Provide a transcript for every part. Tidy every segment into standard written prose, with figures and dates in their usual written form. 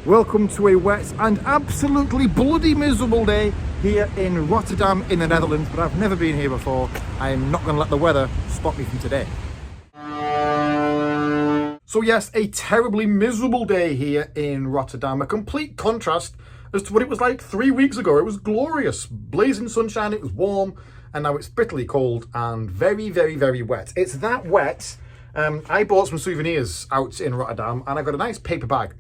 Welcome to a wet and absolutely bloody miserable day here in Rotterdam in the Netherlands, but I've never been here before. I'm not going to let the weather stop me from today. So yes, a terribly miserable day here in Rotterdam, a complete contrast as to what it was like 3 weeks ago. It was glorious, blazing sunshine, it was warm, and now it's bitterly cold and very, very, very wet. It's that wet. I bought some souvenirs out in Rotterdam and I got a nice paper bag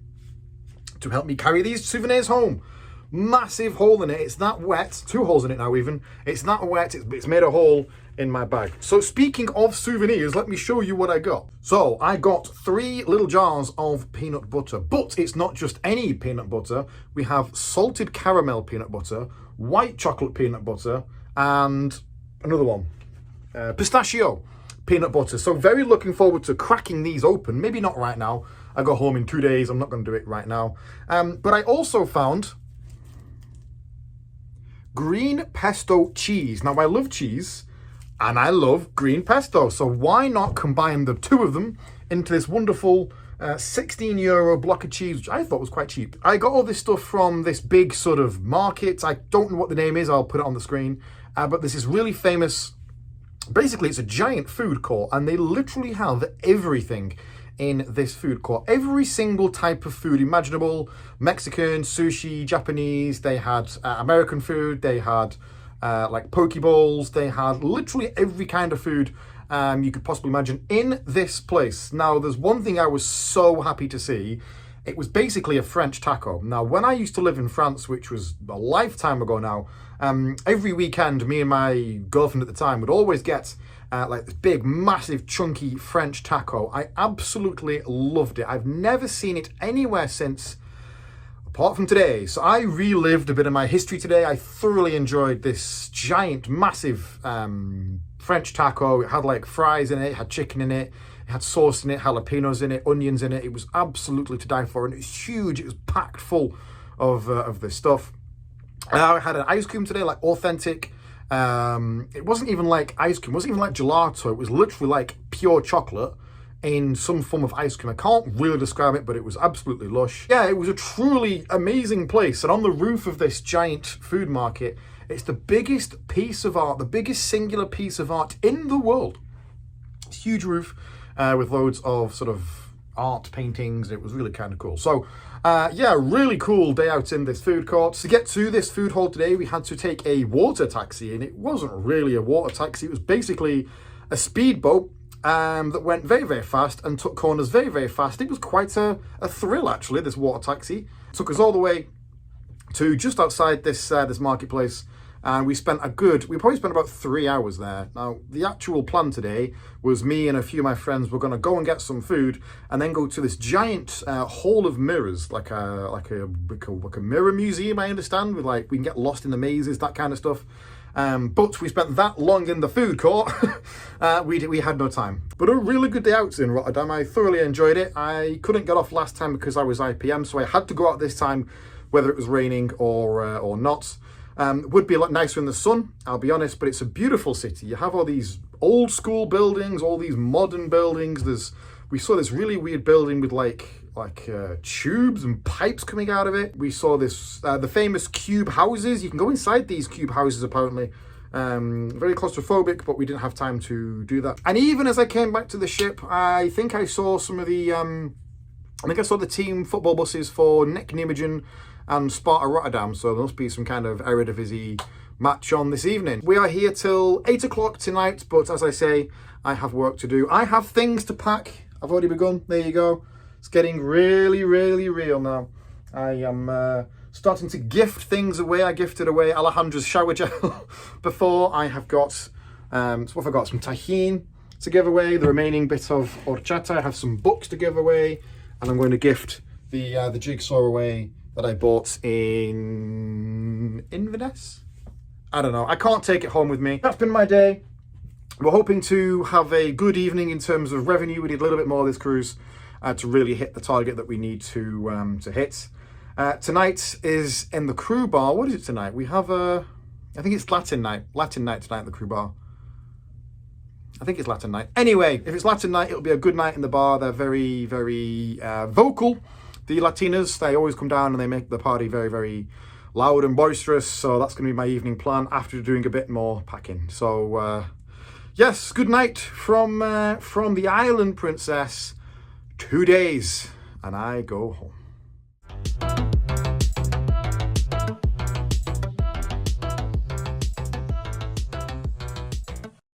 to help me carry these souvenirs home. Massive hole in it. It's that wet. 2 holes in it now even. It's that wet. It's made a hole in my bag. So speaking of souvenirs, let me show you what I got. So I got 3 little jars of peanut butter, but it's not just any peanut butter. We have salted caramel peanut butter, white chocolate peanut butter, and another one, pistachio peanut butter. So very looking forward to cracking these open. Maybe not right now. I go home in 2 days. I'm not going to do it right now. But I also found green pesto cheese. Now I love cheese and I love green pesto. So why not combine the 2 of them into this wonderful €16 block of cheese, which I thought was quite cheap. I got all this stuff from this big sort of market. I don't know what the name is. I'll put it on the screen. But this is really famous. Basically, it's a giant food court and they literally have everything in this food court. Every single type of food imaginable. Mexican, sushi, Japanese. They had American food. They had like poke bowls. They had literally every kind of food you could possibly imagine in this place. Now, there's one thing I was so happy to see. It was basically a French taco. Now, when I used to live in France, which was a lifetime ago now, every weekend, me and my girlfriend at the time would always get like this big, massive, chunky French taco. I absolutely loved it. I've never seen it anywhere since, apart from today. So I relived a bit of my history today. I thoroughly enjoyed this giant, massive French taco. It had like fries in it, it had chicken in it, it had sauce in it, jalapenos in it, onions in it. It was absolutely to die for, and it was huge. It was packed full of this stuff. I had an ice cream today, like authentic. It wasn't even like ice cream, it wasn't even like gelato. It was literally like pure chocolate in some form of ice cream. I can't really describe it, but it was absolutely lush. Yeah, it was a truly amazing place. And on the roof of this giant food market, it's the biggest piece of art, the biggest singular piece of art in the world. It's a huge roof with loads of sort of art paintings. It was really kind of cool. So yeah, really cool day out in this food court. To get to this food hall today, we had to take a water taxi, and it wasn't really a water taxi. It was basically a speedboat that went very, very fast and took corners very, very fast. It was quite a thrill, actually, this water taxi. It took us all the way to just outside this this marketplace. And we probably spent about 3 hours there. Now, the actual plan today was me and a few of my friends were going to go and get some food and then go to this giant hall of mirrors, like a mirror museum, I understand, with like, we can get lost in the mazes, that kind of stuff. But we spent that long in the food court, we had no time. But a really good day out in Rotterdam. I thoroughly enjoyed it. I couldn't get off last time because I was IPM, so I had to go out this time, whether it was raining or not. Would be a lot nicer in the sun, I'll be honest, but it's a beautiful city. You have all these old school buildings, all these modern buildings. We saw this really weird building with like tubes and pipes coming out of it. We saw this the famous cube houses. You can go inside these cube houses apparently. Very claustrophobic, but we didn't have time to do that. And even as I came back to the ship, I think I saw some of the the team football buses for Nek Nijmegen and Sparta Rotterdam, so there must be some kind of Eredivisie match on this evening. We are here till 8 o'clock tonight, but as I say, I have work to do. I have things to pack. I've already begun. There you go. It's getting really, really real now. I am starting to gift things away. I gifted away Alejandra's shower gel before. I have got, so what have I got? Some tajin to give away, the remaining bit of horchata. I have some books to give away, and I'm going to gift the jigsaw away that I bought in Inverness. I don't know. I can't take it home with me. That's been my day. We're hoping to have a good evening in terms of revenue. We need a little bit more of this cruise to really hit the target that we need to hit. Tonight is in the crew bar. What is it tonight? We have I think it's Latin night. Latin night tonight in the crew bar. I think it's Latin night. Anyway, if it's Latin night, it'll be a good night in the bar. They're very, very vocal. the Latinas, they always come down and they make the party very, very loud and boisterous. So that's going to be my evening plan after doing a bit more packing. So yes, good night from the island princess. 2 days and I go home.